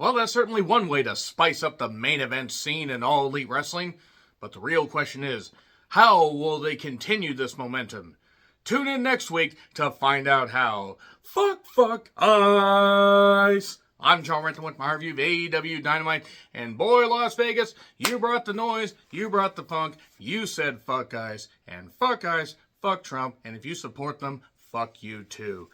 Well, that's certainly one way to spice up the main event scene in All Elite Wrestling, but the real question is, how will they continue this momentum? Tune in next week to find out how. Fuck, ice! I'm John Renton with my review of AEW Dynamite, and boy, Las Vegas, you brought the noise, you brought the funk, you said fuck guys, and fuck guys, fuck Trump, and if you support them, fuck you too.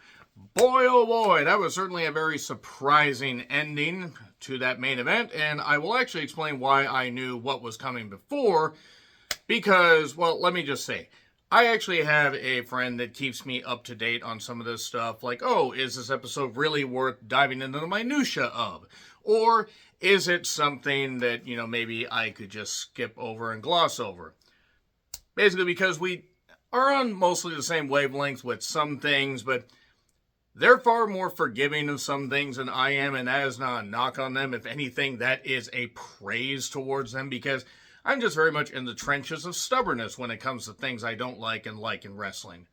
Boy, oh boy, that was certainly a very surprising ending to that main event, and I will actually explain why I knew what was coming before, because, well, let me just say, I actually have a friend that keeps me up to date on some of this stuff, like, oh, is this episode really worth diving into the minutia of? Or is it something that, maybe I could just skip over and gloss over? Basically because we are on mostly the same wavelength with some things, but they're far more forgiving of some things than I am, and that is not a knock on them. If anything, that is a praise towards them, because I'm just very much in the trenches of stubbornness when it comes to things I don't like in wrestling.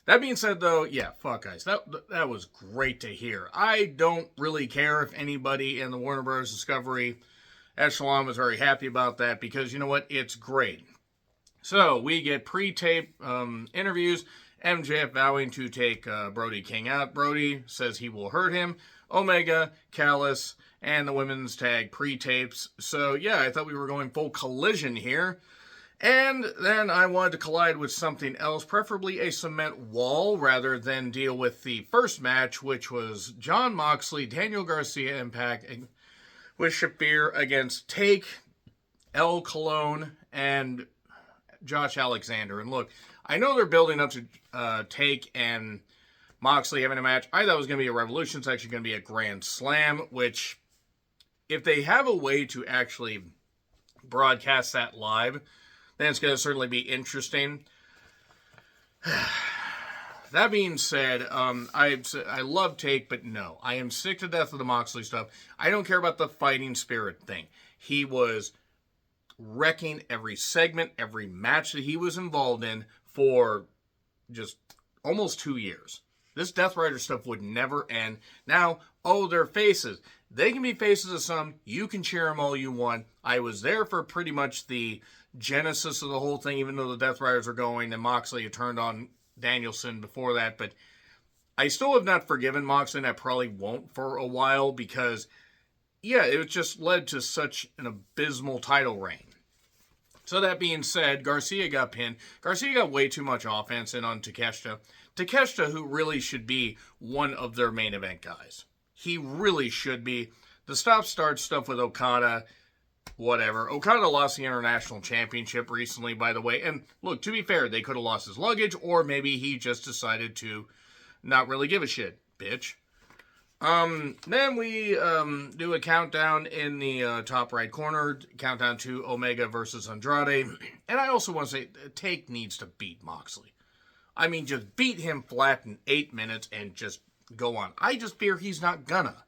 That being said, though, yeah, fuck guys, that was great to hear. I don't really care if anybody in the Warner Bros. Discovery echelon was very happy about that, because you know what? It's great. So, we get pre-tape interviews, MJF vowing to take Brody King out. Brody says he will hurt him. Omega, Callis, and the women's tag pre-tapes. So, yeah, I thought we were going full collision here. And then I wanted to collide with something else, preferably a cement wall, rather than deal with the first match, which was Jon Moxley, Daniel Garcia Impact, with Shafir against Take, El Colon, and Josh Alexander. And look, I know they're building up to Take and Moxley having a match. I thought it was going to be a Revolution. It's actually going to be a Grand Slam, which, if they have a way to actually broadcast that live, then it's going to certainly be interesting. That being said, I love Take, but no. I am sick to death of the Moxley stuff. I don't care about the fighting spirit thing. He was wrecking every segment, every match that he was involved in for just almost 2 years. This Death Rider stuff would never end. Now, they're faces. They can be faces of some. You can cheer them all you want. I was there for pretty much the genesis of the whole thing, even though the Death Riders are going, and Moxley had turned on Danielson before that. But I still have not forgiven Moxley, and I probably won't for a while, because, yeah, it just led to such an abysmal title reign. So that being said, Garcia got pinned. Garcia got way too much offense in on Takeshita. Takeshita, who really should be one of their main event guys. He really should be. The stop-start stuff with Okada, whatever. Okada lost the International Championship recently, by the way. And look, to be fair, they could have lost his luggage, or maybe he just decided to not really give a shit, bitch. Then we do a countdown in the top right corner, countdown to Omega versus Andrade. And I also want to say, Take needs to beat Moxley. I mean, just beat him flat in 8 minutes and just go on. I just fear he's not gonna.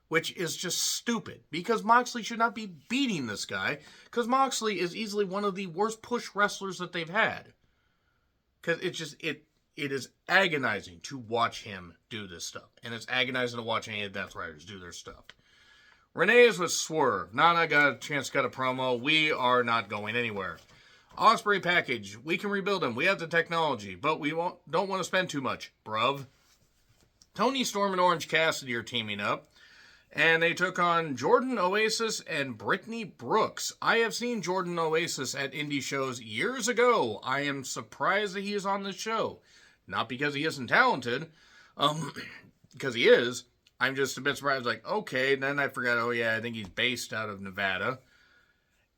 Which is just stupid, because Moxley should not be beating this guy, because Moxley is easily one of the worst push wrestlers that they've had. Because it is agonizing to watch him do this stuff. And it's agonizing to watch any of the Death Riders do their stuff. Renee is with Swerve. Nana got a chance to cut a promo. We are not going anywhere. Ospreay package. We can rebuild him. We have the technology. But we don't want to spend too much, bruv. Tony Storm and Orange Cassidy are teaming up. And they took on Jordan Oasis and Brittany Brooks. I have seen Jordan Oasis at indie shows years ago. I am surprised that he is on this show. Not because he isn't talented, because he is. I'm just a bit surprised, like, okay, then I forgot, I think he's based out of Nevada.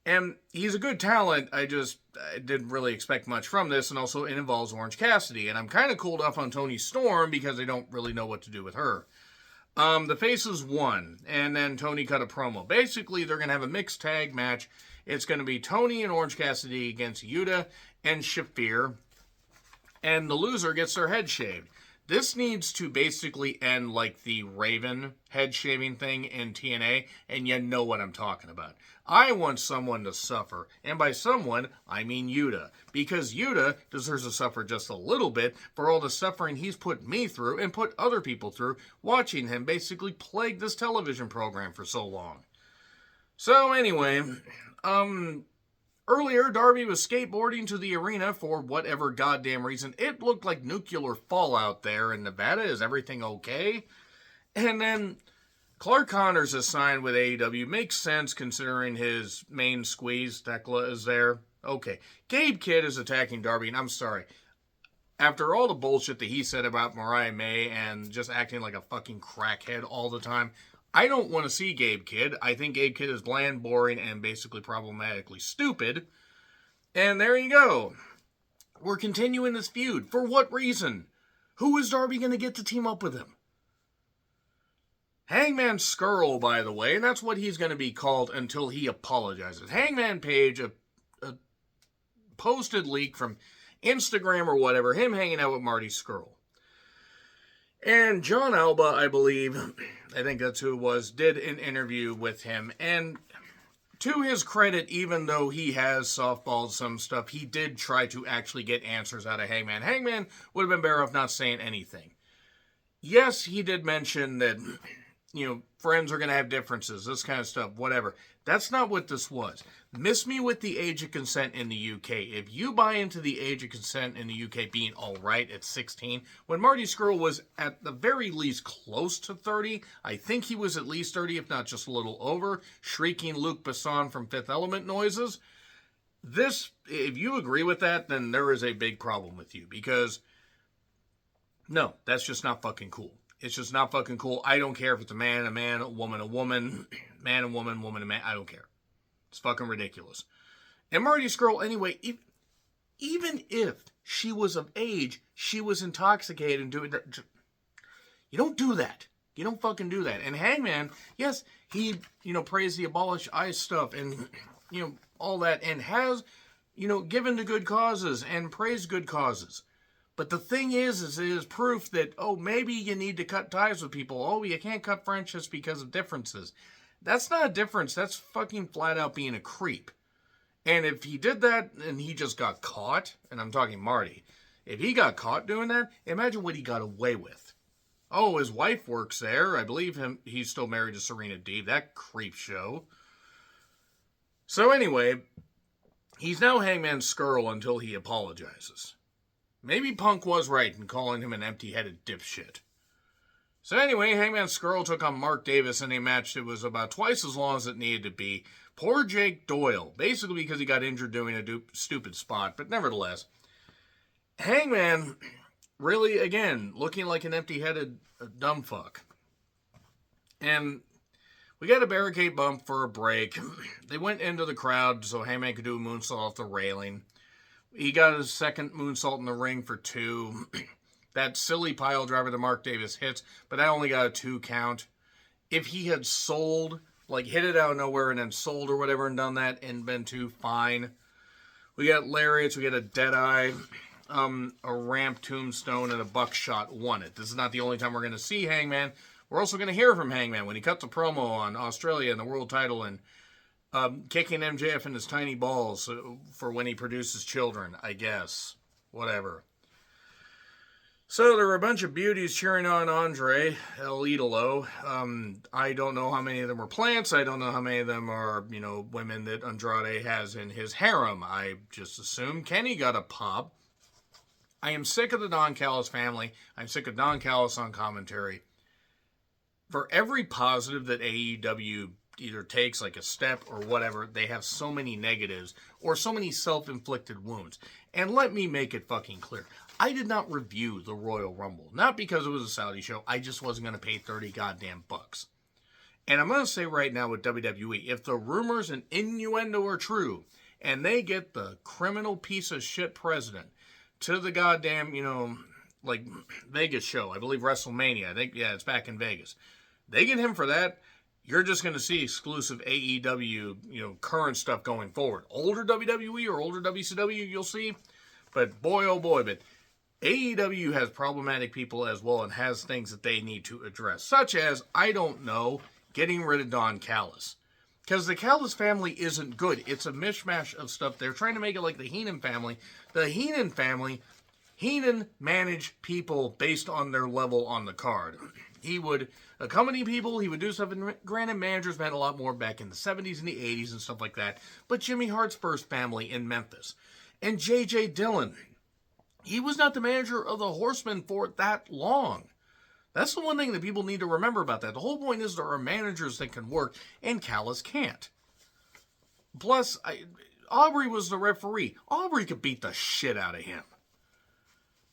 And he's a good talent, I didn't really expect much from this, and also it involves Orange Cassidy. And I'm kind of cooled off on Toni Storm, because I don't really know what to do with her. The Faces won, and then Tony cut a promo. Basically, they're going to have a mixed tag match. It's going to be Tony and Orange Cassidy against Yuta and Shafir, and the loser gets their head shaved. This needs to basically end like the Raven head shaving thing in TNA, and you know what I'm talking about. I want someone to suffer, and by someone, I mean Yuta, because Yuta deserves to suffer just a little bit for all the suffering he's put me through and put other people through watching him basically plague this television program for so long. So anyway, earlier, Darby was skateboarding to the arena for whatever goddamn reason. It looked like nuclear fallout there in Nevada. Is everything okay? And then Clark Connors is signed with AEW. Makes sense considering his main squeeze, Tekla, is there. Okay. Gabe Kidd is attacking Darby, and I'm sorry. After all the bullshit that he said about Mariah May and just acting like a fucking crackhead all the time, I don't want to see Gabe Kidd. I think Gabe Kidd is bland, boring, and basically problematically stupid. And there you go. We're continuing this feud. For what reason? Who is Darby going to get to team up with him? Hangman Skrull, by the way, and that's what he's going to be called until he apologizes. Hangman Page, a posted leak from Instagram or whatever, him hanging out with Marty Skrull. And John Alba, I believe, I think that's who it was, did an interview with him. And to his credit, even though he has softballed some stuff, he did try to actually get answers out of Hangman. Hangman would have been better off not saying anything. Yes, he did mention that, friends are going to have differences, this kind of stuff, whatever. That's not what this was. Miss me with the age of consent in the UK. If you buy into the age of consent in the UK being all right at 16, when Marty Scurll was at the very least close to 30, I think he was at least 30, if not just a little over, shrieking Luke Besson from Fifth Element noises. This, if you agree with that, then there is a big problem with you, because no, that's just not fucking cool. It's just not fucking cool. I don't care if it's a man, a woman, man and woman, woman and man. I don't care. It's fucking ridiculous. And Marty Scurll, anyway, even if she was of age, she was intoxicated and doing that. You don't do that. You don't fucking do that. And Hangman, yes, he, praised the abolish ICE stuff and, all that, and has, given to good causes and praised good causes. But the thing is it is proof that, maybe you need to cut ties with people. You can't cut friendships because of differences. That's not a difference. That's fucking flat out being a creep. And if he did that and he just got caught, and I'm talking Marty, if he got caught doing that, imagine what he got away with. His wife works there. I believe he's still married to Serena Deeb. That creep show. So anyway, he's now Hangman Scurll until he apologizes. Maybe Punk was right in calling him an empty-headed dipshit. So anyway, Hangman Scurll took on Mark Davis in a match that was about twice as long as it needed to be. Poor Jake Doyle, basically because he got injured doing a stupid spot, but nevertheless. Hangman, really, again, looking like an empty-headed dumb fuck. And we got a barricade bump for a break. They went into the crowd so Hangman could do a moonsault off the railing. He got his second moonsault in the ring for 2. That silly pile driver that Mark Davis hits, but that only got a 2 count. If he had sold, hit it out of nowhere and then sold or whatever and done that and been 2, fine. We got lariats, we got a deadeye, a ramp tombstone, and a buckshot won it. This is not the only time we're going to see Hangman. We're also going to hear from Hangman when he cuts a promo on Australia and the world title and kicking MJF in his tiny balls for when he produces children, I guess. Whatever. So there were a bunch of beauties cheering on Andre El Idolo. I don't know how many of them were plants. I don't know how many of them are, women that Andrade has in his harem. I just assume Kenny got a pop. I am sick of the Don Callis family. I'm sick of Don Callis on commentary. For every positive that AEW either takes like a step or whatever, they have so many negatives or so many self-inflicted wounds. And let me make it fucking clear. I did not review the Royal Rumble. Not because it was a Saudi show. I just wasn't going to pay 30 goddamn bucks. And I'm going to say right now with WWE, if the rumors and innuendo are true, and they get the criminal piece of shit president to the goddamn, Vegas show, I believe WrestleMania, I think, it's back in Vegas. They get him for that, you're just going to see exclusive AEW, current stuff going forward. Older WWE or older WCW, you'll see. But boy, oh boy, but AEW has problematic people as well and has things that they need to address, such as, I don't know, getting rid of Don Callis. Because the Callis family isn't good. It's a mishmash of stuff. They're trying to make it like the Heenan family. The Heenan family, Heenan managed people based on their level on the card. He would accompany people. He would do stuff. And granted, managers meant a lot more back in the 70s and the 80s and stuff like that. But Jimmy Hart's first family in Memphis. And J.J. Dillon, he was not the manager of the Horsemen for that long. That's the one thing that people need to remember about that. The whole point is there are managers that can work, and Callis can't. Plus, Aubrey was the referee. Aubrey could beat the shit out of him.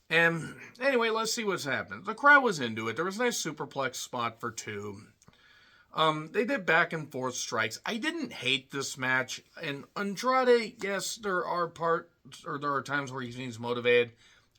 And anyway, let's see what's happening. The crowd was into it. There was a nice superplex spot for 2. They did back and forth strikes. I didn't hate this match. And Andrade, yes, there are times where he seems motivated.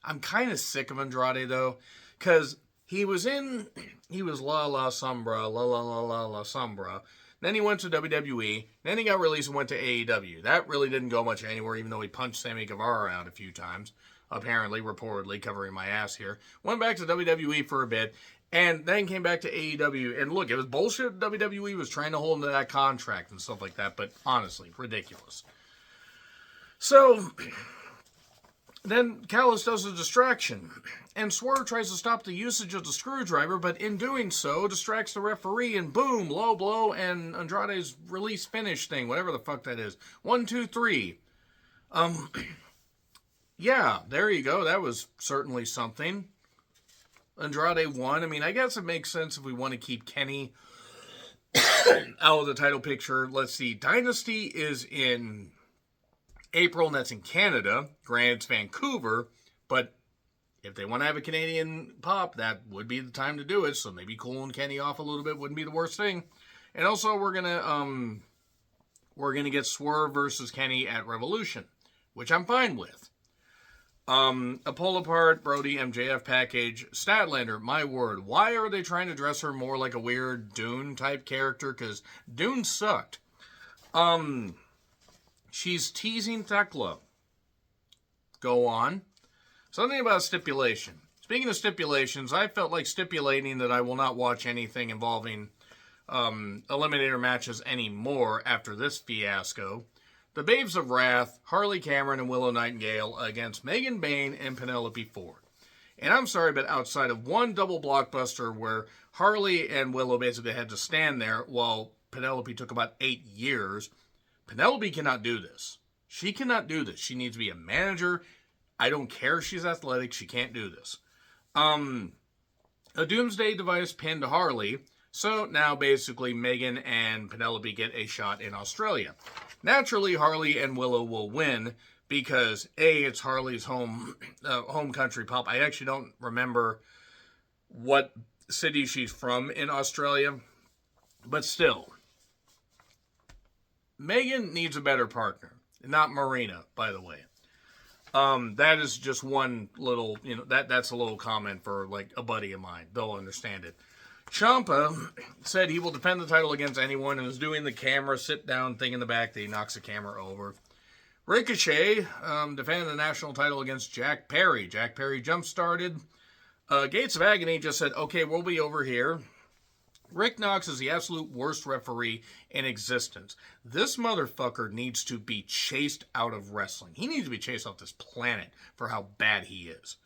I'm kind of sick of Andrade, though, because he was La Sombra, La Sombra. Then he went to WWE. Then he got released and went to AEW. That really didn't go much anywhere, even though he punched Sammy Guevara out a few times. Apparently, reportedly, covering my ass here. Went back to WWE for a bit, and then came back to AEW. And look, it was bullshit. WWE was trying to hold him to that contract and stuff like that, but honestly, ridiculous. So then Callis does a distraction, and Swerve tries to stop the usage of the screwdriver, but in doing so, distracts the referee, and boom, low blow, and Andrade's release finish thing, whatever the fuck that is. 1, 2, 3. Yeah, there you go. That was certainly something. Andrade won. I mean, I guess it makes sense if we want to keep Kenny out of the title picture. Let's see. Dynasty is in April, and that's in Canada. Granted, it's Vancouver, but if they want to have a Canadian pop, that would be the time to do it. So maybe cooling Kenny off a little bit wouldn't be the worst thing. And also, we're gonna get Swerve versus Kenny at Revolution, which I'm fine with. A pull apart Brody MJF package. Statlander, my word, why are they trying to dress her more like a weird Dune type character? Because Dune sucked. She's teasing Thekla. Go on. Something about stipulation. Speaking of stipulations, I felt like stipulating that I will not watch anything involving Eliminator matches anymore after this fiasco. The Babes of Wrath, Harley Cameron and Willow Nightingale against Megan Bayne and Penelope Ford. And I'm sorry, but outside of one double blockbuster where Harley and Willow basically had to stand there while Penelope took about 8 years, Penelope cannot do this. She cannot do this. She needs to be a manager. I don't care if she's athletic. She can't do this. A Doomsday Device pinned Harley. So now basically Megan and Penelope get a shot in Australia. Naturally, Harley and Willow will win because A, it's Harley's home country pop. I actually don't remember what city she's from in Australia, but still. Megan needs a better partner. Not Marina, by the way. That is just one little, that's a little comment for like a buddy of mine. They'll understand it. Ciampa said he will defend the title against anyone and is doing the camera sit-down thing in the back that he knocks the camera over. Ricochet defended the national title against Jack Perry. Jack Perry jump-started. Gates of Agony just said, okay, we'll be over here. Rick Knox is the absolute worst referee in existence. This motherfucker needs to be chased out of wrestling. He needs to be chased off this planet for how bad he is.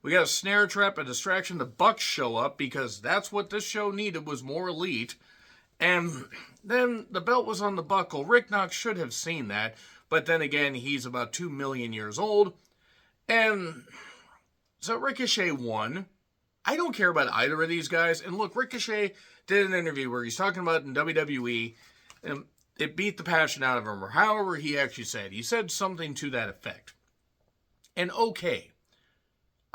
We got a snare trap, a distraction. The Bucks show up because that's what this show needed, was more elite. And then the belt was on the buckle. Rick Knox should have seen that. But then again, he's about 2 million years old. And so Ricochet won. I don't care about either of these guys. And look, Ricochet did an interview where he's talking about in WWE. And it beat the passion out of him, or however he actually said. He said something to that effect. And okay.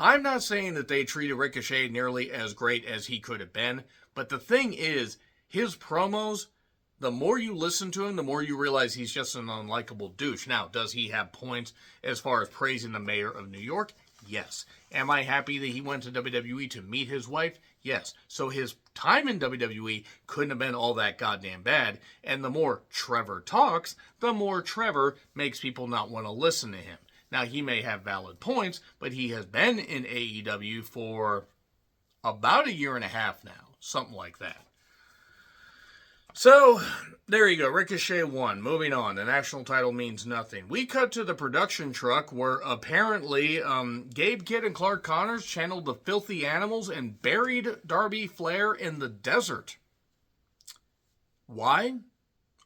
I'm not saying that they treated Ricochet nearly as great as he could have been, but the thing is, his promos, the more you listen to him, the more you realize he's just an unlikable douche. Now, does he have points as far as praising the mayor of New York? Yes. Am I happy that he went to WWE to meet his wife? Yes. So his time in WWE couldn't have been all that goddamn bad, and the more Trevor talks, the more Trevor makes people not want to listen to him. Now, he may have valid points, but he has been in AEW for about a year and a half now. Something like that. So, there you go. Ricochet won. Moving on. The national title means nothing. We cut to the production truck where apparently Gabe Kidd and Clark Connors channeled the filthy animals and buried Darby Flair in the desert. Why?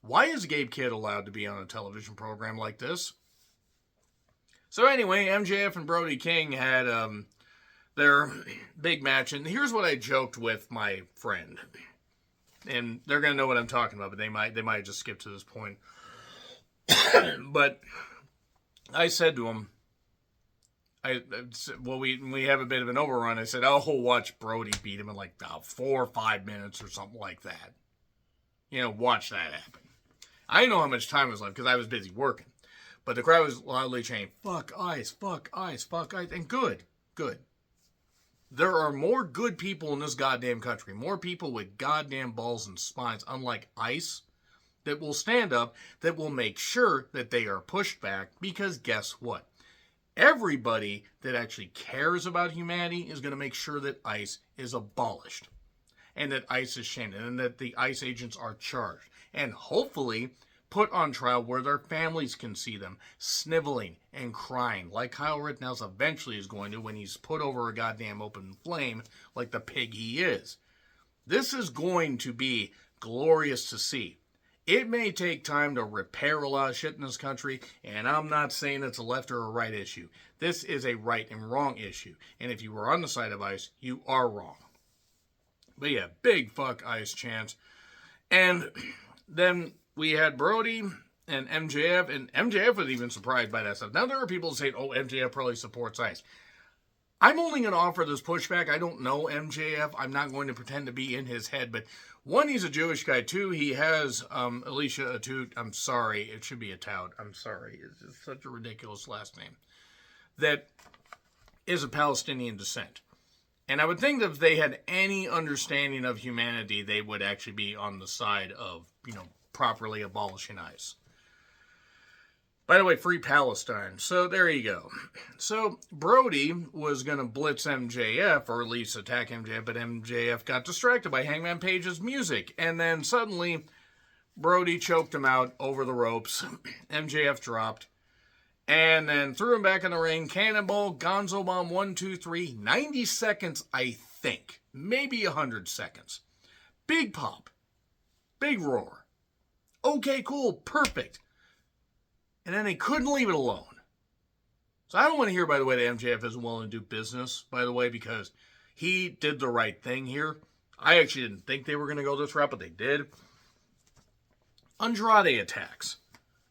Why is Gabe Kidd allowed to be on a television program like this? So anyway, MJF and Brody King had their big match. And here's what I joked with my friend. And they're going to know what I'm talking about, but they might just skip to this point. But I said to him, we have a bit of an overrun. I said, oh, watch Brody beat him in like 4 or 5 minutes or something like that. Watch that happen. I didn't know how much time was left because I was busy working. But the crowd was loudly chanting, fuck ice, fuck ice, fuck ice. And good. There are more good people in this goddamn country. More people with goddamn balls and spines, unlike ice, that will stand up, that will make sure that they are pushed back. Because guess what? Everybody that actually cares about humanity is going to make sure that ice is abolished. And that ice is shamed. And that the ice agents are charged. And hopefully put on trial where their families can see them sniveling and crying, like Kyle Rittenhouse eventually is going to when he's put over a goddamn open flame like the pig he is. This is going to be glorious to see. It may take time to repair a lot of shit in this country, and I'm not saying it's a left or a right issue. This is a right and wrong issue, and if you were on the side of ice, you are wrong. But yeah, big fuck ice chance. And then we had Brody and MJF was even surprised by that stuff. Now there are people saying, oh, MJF probably supports ice. I'm only going to offer this pushback. I don't know MJF. I'm not going to pretend to be in his head. But one, he's a Jewish guy. Two, he has Alicia Atout. I'm sorry. It should be Atout. I'm sorry. It's such a ridiculous last name. That is of Palestinian descent. And I would think that if they had any understanding of humanity, they would actually be on the side of, properly abolishing ICE. By the way, free Palestine. So there you go. So Brody was going to blitz MJF, or at least attack MJF, but MJF got distracted by Hangman Page's music. And then suddenly, Brody choked him out over the ropes. MJF dropped. And then threw him back in the ring. Cannonball, Gonzo Bomb, 1, 2, 3. 90 seconds, I think. Maybe 100 seconds. Big pop. Big roar. Okay, cool, perfect. And then they couldn't leave it alone. So I don't want to hear, by the way, that MJF isn't willing to do business, by the way, because he did the right thing here. I actually didn't think they were going to go this route, but they did. Andrade attacks.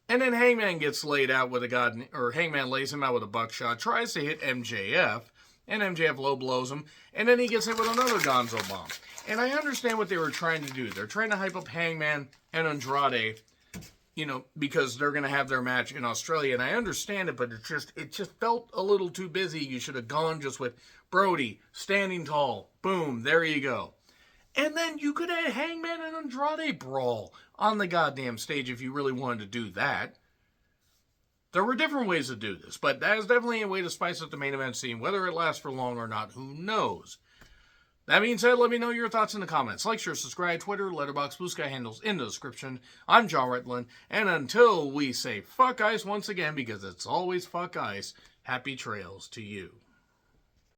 And then Hangman gets laid out with Hangman lays him out with a buckshot, tries to hit MJF, and MJF low blows him, and then he gets hit with another Gonzo Bomb. And I understand what they were trying to do. They're trying to hype up Hangman and Andrade, because they're going to have their match in Australia, and I understand it, but it just felt a little too busy. You should have gone just with Brody, standing tall, boom, there you go. And then you could have Hangman and Andrade brawl on the goddamn stage if you really wanted to do that. There were different ways to do this, but that is definitely a way to spice up the main event scene. Whether it lasts for long or not, who knows? That being said, let me know your thoughts in the comments. Like, share, subscribe, Twitter, Letterboxd, Blue Sky handles in the description. I'm John Retland, and until we say fuck ice once again, because it's always fuck ice, happy trails to you.